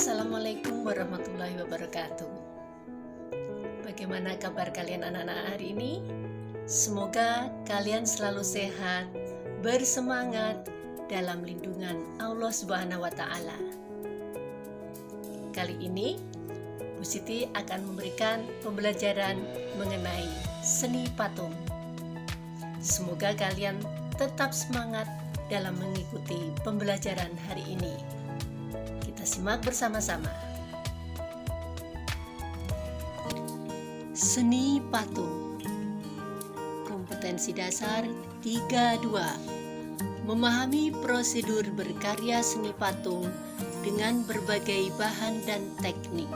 Assalamualaikum warahmatullahi wabarakatuh. Bagaimana kabar kalian anak-anak hari ini? Semoga kalian selalu sehat, bersemangat dalam lindungan Allah Subhanahu wa Ta'ala. Kali ini Bu Siti akan memberikan pembelajaran mengenai seni patung. Semoga kalian tetap semangat dalam mengikuti pembelajaran hari ini. Kita simak bersama-sama. Seni patung. Kompetensi dasar 32. Memahami prosedur berkarya seni patung dengan berbagai bahan dan teknik.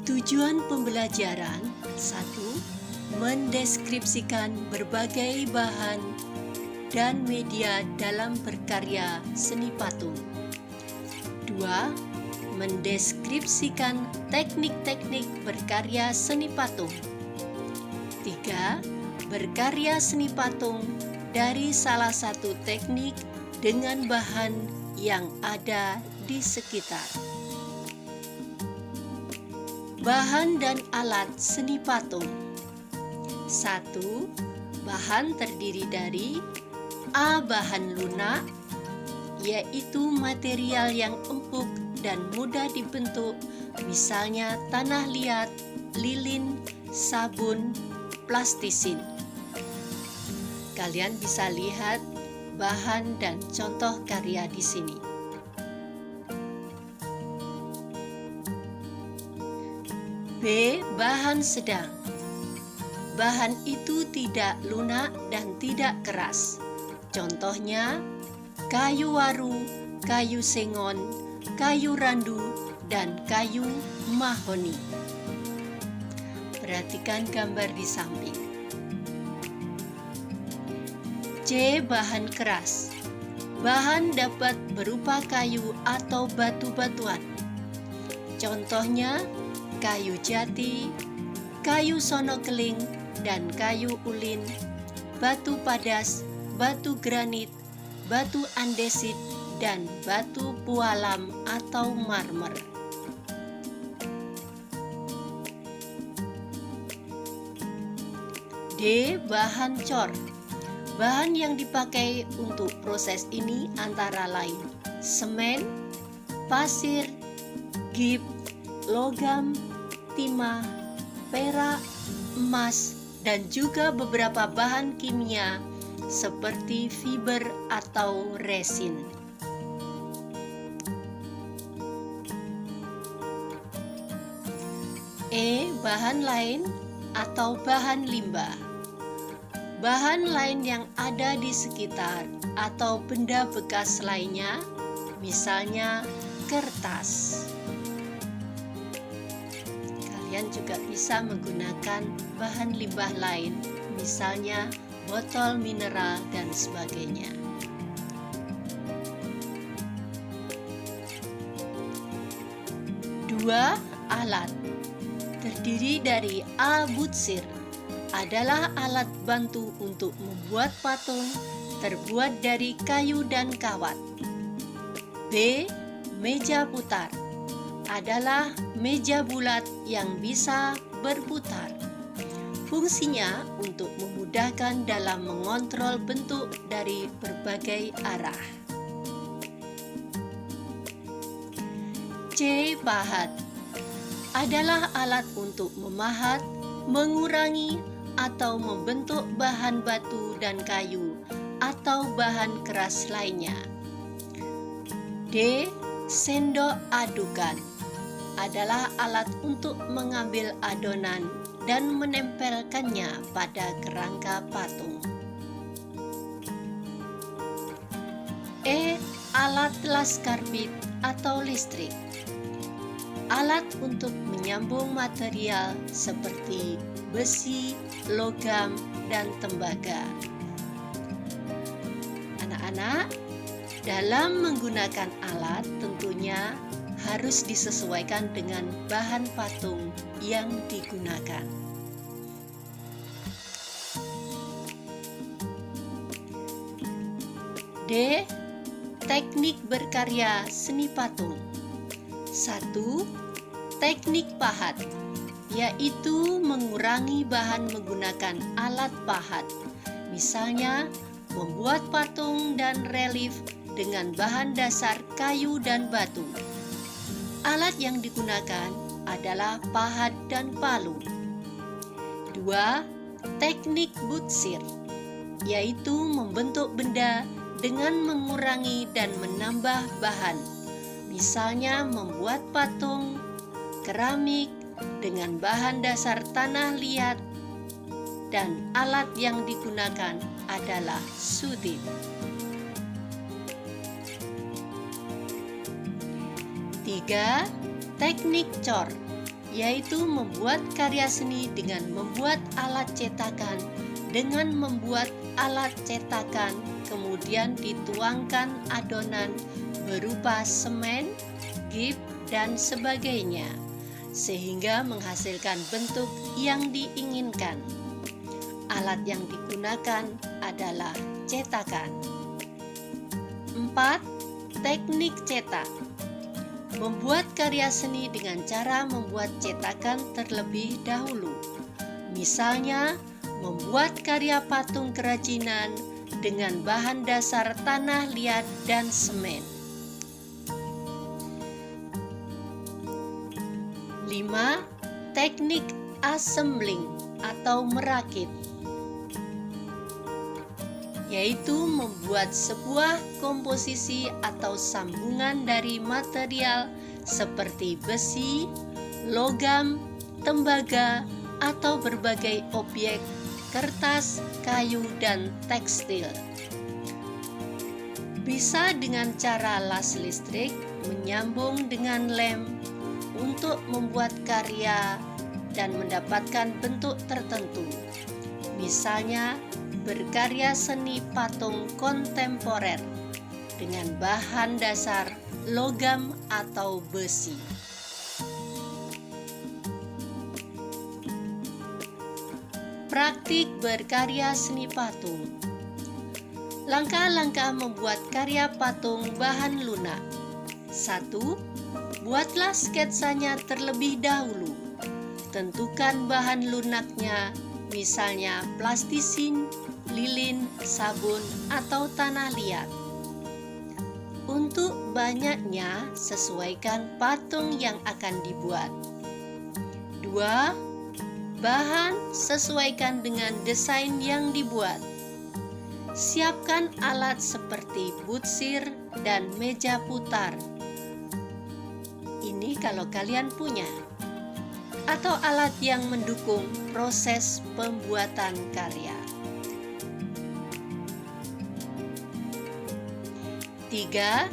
Tujuan pembelajaran 1. Mendeskripsikan berbagai bahan dan media dalam berkarya seni patung. 2. Mendeskripsikan teknik-teknik berkarya seni patung. 3. Berkarya seni patung dari salah satu teknik dengan bahan yang ada di sekitar. Bahan dan alat seni patung. 1. Bahan terdiri dari A. Bahan lunak, yaitu material yang empuk dan mudah dibentuk, misalnya tanah liat, lilin, sabun, plastisin. Kalian bisa lihat bahan dan contoh karya di sini. B. Bahan sedang. Bahan itu tidak lunak dan tidak keras. Contohnya, kayu waru, kayu sengon, kayu randu, dan kayu mahoni. Perhatikan gambar di samping. C. Bahan keras. Bahan dapat berupa kayu atau batu-batuan. Contohnya, kayu jati, kayu sono keling, dan kayu ulin, batu padas, batu granit, batu andesit, dan batu pualam atau marmer. D. Bahan cor. Bahan yang dipakai untuk proses ini antara lain semen, pasir, gip, logam, timah, perak, emas, dan juga beberapa bahan kimia seperti fiber atau resin. E. Bahan lain atau bahan limbah. Bahan lain yang ada di sekitar atau benda bekas lainnya, misalnya kertas. Kalian juga bisa menggunakan bahan limbah lain, misalnya botol mineral dan sebagainya. Dua. Alat. Terdiri dari A. Butsir, adalah alat bantu untuk membuat patung terbuat dari kayu dan kawat. B. Meja putar, adalah meja bulat yang bisa berputar. Fungsinya untuk memudahkan dalam mengontrol bentuk dari berbagai arah. C. Pahat, adalah alat untuk memahat, mengurangi, atau membentuk bahan batu dan kayu atau bahan keras lainnya. D. Sendok adukan, adalah alat untuk mengambil adonan dan menempelkannya pada kerangka patung. E. Alat las karbit atau listrik, alat untuk menyambung material seperti besi, logam, dan tembaga. Anak-anak, dalam menggunakan alat tentunya harus disesuaikan dengan bahan patung yang digunakan. D. Teknik berkarya seni patung. 1. Teknik pahat, yaitu mengurangi bahan menggunakan alat pahat. Misalnya, membuat patung dan relief dengan bahan dasar kayu dan batu. Alat yang digunakan adalah pahat dan palu. 2. Teknik butsir, yaitu membentuk benda dengan mengurangi dan menambah bahan. Misalnya membuat patung, keramik dengan bahan dasar tanah liat, dan alat yang digunakan adalah sudir. 3. Teknik cor, yaitu membuat karya seni dengan membuat alat cetakan. Dengan membuat alat cetakan, kemudian dituangkan adonan berupa semen, gip, dan sebagainya, sehingga menghasilkan bentuk yang diinginkan. Alat yang digunakan adalah cetakan. 4. Teknik cetak, membuat karya seni dengan cara membuat cetakan terlebih dahulu. Misalnya, membuat karya patung kerajinan dengan bahan dasar tanah liat dan semen. 5. Teknik assembling atau merakit, yaitu membuat sebuah komposisi atau sambungan dari material seperti besi, logam, tembaga, atau berbagai objek, kertas, kayu, dan tekstil. Bisa dengan cara las listrik menyambung dengan lem untuk membuat karya dan mendapatkan bentuk tertentu. Misalnya, berkarya seni patung kontemporer dengan bahan dasar logam atau besi. Praktik berkarya seni patung. Langkah-langkah membuat karya patung bahan lunak. 1. Buatlah sketsanya terlebih dahulu. Tentukan bahan lunaknya, misalnya plastisin, lilin, sabun, atau tanah liat. Untuk banyaknya, sesuaikan patung yang akan dibuat. 2. Bahan sesuaikan dengan desain yang dibuat. Siapkan alat seperti butsir dan meja putar. Ini kalau kalian punya. Atau alat yang mendukung proses pembuatan karya. 3.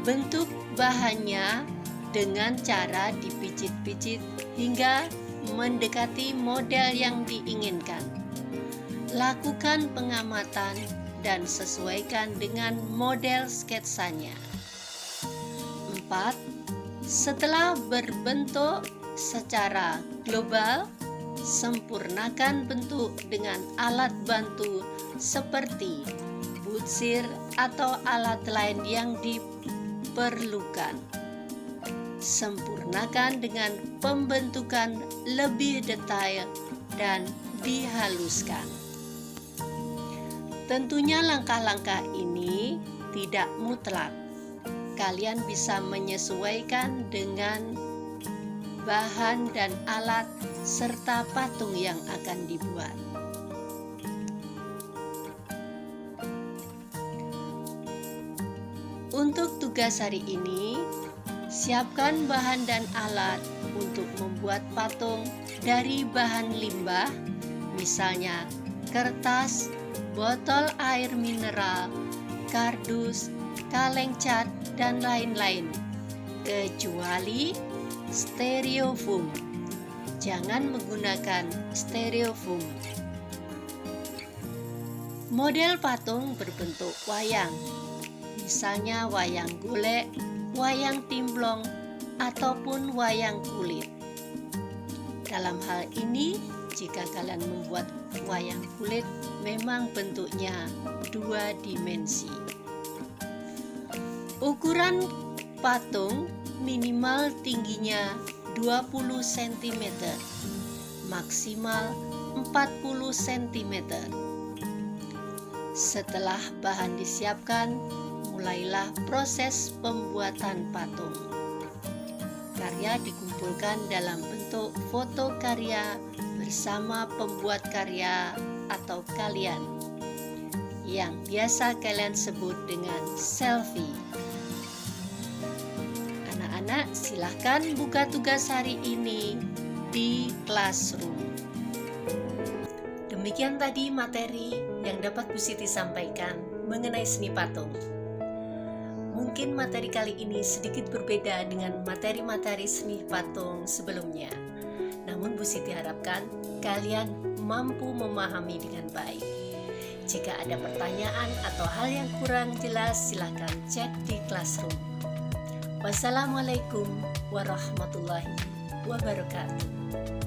Bentuk bahannya dengan cara dipijit-pijit hingga mendekati model yang diinginkan. Lakukan pengamatan dan sesuaikan dengan model sketsanya. 4. Setelah berbentuk secara global, sempurnakan bentuk dengan alat bantu seperti butsir atau alat lain yang diperlukan. Sempurnakan dengan pembentukan lebih detail dan dihaluskan. Tentunya langkah-langkah ini tidak mutlak. Kalian bisa menyesuaikan dengan bahan dan alat serta patung yang akan dibuat. Untuk tugas hari ini, siapkan bahan dan alat untuk membuat patung dari bahan limbah, misalnya kertas, botol air mineral, kardus, kaleng cat, dan lain-lain, kecuali styrofoam. Jangan menggunakan styrofoam. Model patung berbentuk wayang, misalnya wayang golek, wayang timplong, ataupun wayang kulit. Dalam hal ini, jika kalian membuat wayang kulit, memang bentuknya 2 dimensi. Ukuran patung minimal tingginya 20 cm, maksimal 40 cm. Setelah bahan disiapkan, mulailah proses pembuatan patung. Karya dikumpulkan dalam bentuk foto karya bersama pembuat karya atau kalian, yang biasa kalian sebut dengan selfie. Anak-anak, silahkan buka tugas hari ini di Classroom. Demikian tadi materi yang dapat Bu Siti sampaikan mengenai seni patung. Mungkin materi kali ini sedikit berbeda dengan materi-materi seni patung sebelumnya. Namun Bu Siti harapkan kalian mampu memahami dengan baik. Jika ada pertanyaan atau hal yang kurang jelas, silakan cek di Classroom. Wassalamualaikum warahmatullahi wabarakatuh.